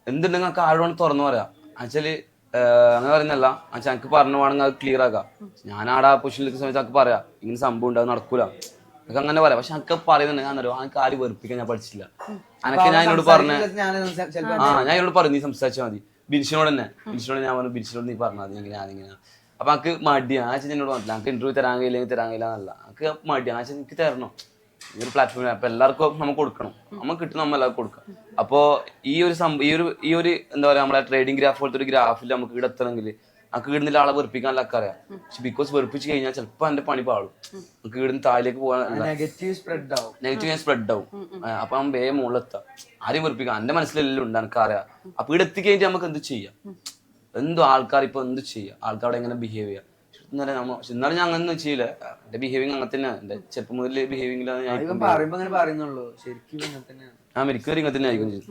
എന്തുണ്ടെങ്കിൽ നമുക്ക് ആഴമാണ് തുറന്നു പറയാം എന്നുവെച്ചാല് അങ്ങനെ പറയുന്നല്ല എന്നുവെച്ചാൽ എനിക്ക് പറഞ്ഞു വേണമെങ്കിൽ അത് ക്ലിയർ ആക്കാം. ഞാൻ ആടെ പൊസിഷനിൽ നിൽക്കുന്ന സമയത്ത് എനിക്ക് പറയാം ഇങ്ങനെ സംഭവം ഉണ്ട് അത് നടക്കൂല എനിക്ക് അങ്ങനെ പറയാം. പക്ഷെ എനിക്ക് പറയുന്നുണ്ട് ഞാൻ അറിയോ എനിക്ക് ആരും വെറുപ്പിക്കാൻ ഞാൻ പഠിച്ചില്ല. അനക്ക് ഞാൻ എന്നോട് പറഞ്ഞ ഞാൻ എന്നോട് പറഞ്ഞു നീ സംസാരിച്ചാൽ മതി. ബിൻഷിനോട് ഞാൻ പറഞ്ഞു ബിൻഷിനോട് നീ പറഞ്ഞാൽ മതി ഞാനിങ്ങനെ അപ്പൊ എനിക്ക് മടിയാണ് ആ എന്നോട് പറഞ്ഞില്ല എനിക്ക് ഇന്റർവ്യൂ തരാൻ കഴിയില്ല എന്നല്ല എനിക്ക് മടിയാണ് ആ എനിക്ക് തരണം ഈ ഒരു പ്ലാറ്റ്ഫോമിൽ. അപ്പൊ എല്ലാവർക്കും നമുക്ക് കൊടുക്കണം, നമുക്ക് കിട്ടും നമ്മൾ എല്ലാവർക്കും കൊടുക്കാം. അപ്പോ ഈ ഒരു എന്താ പറയാ നമ്മളെ ട്രേഡിംഗ് ഗ്രാഫ് പോലത്തെ ഒരു ഗ്രാഫിൽ നമുക്ക് ഇവിടെ എത്തണമെങ്കിൽ നമുക്ക് ഇടുന്ന ആളെ വെറുപ്പിക്കാൻ ഒക്കെ അറിയാം. പക്ഷെ ബിക്കോസ് വെറുപ്പിച്ച് കഴിഞ്ഞാൽ ചിലപ്പോ എന്റെ പണി പാടും. നമുക്ക് ഇവിടുന്ന് താഴേക്ക് പോകാൻ നെഗറ്റീവ് സ്പ്രെഡ് ആവും. അപ്പൊ നമ്മൾ വേഗം മുകളിലെത്താം. ആരെയും വെറുപ്പിക്കാം എന്റെ മനസ്സിലെല്ലാം ഉണ്ട് എനിക്ക് അറിയാം. അപ്പൊ ഇവിടെ എത്തിക്കഴിഞ്ഞാൽ നമുക്ക് എന്ത് ചെയ്യാം, എന്തോ ആൾക്കാർ ഇപ്പൊ എന്ത് ചെയ്യാം, ആൾക്കാരോട് എങ്ങനെ ബിഹേവ് ചെയ്യാം. എന്നാലും ഞാൻ അങ്ങനെ ചെയ്യില്ല. എന്റെ ബിഹേവിങ് അങ്ങനെ തന്നെ എന്റെ ചെറുപ്പം മുതൽ ബിഹേവിംഗിലാണ് ഞാൻ മിക്കവാറും ഇങ്ങനെ തന്നെ ആയിരിക്കും ചെയ്യും.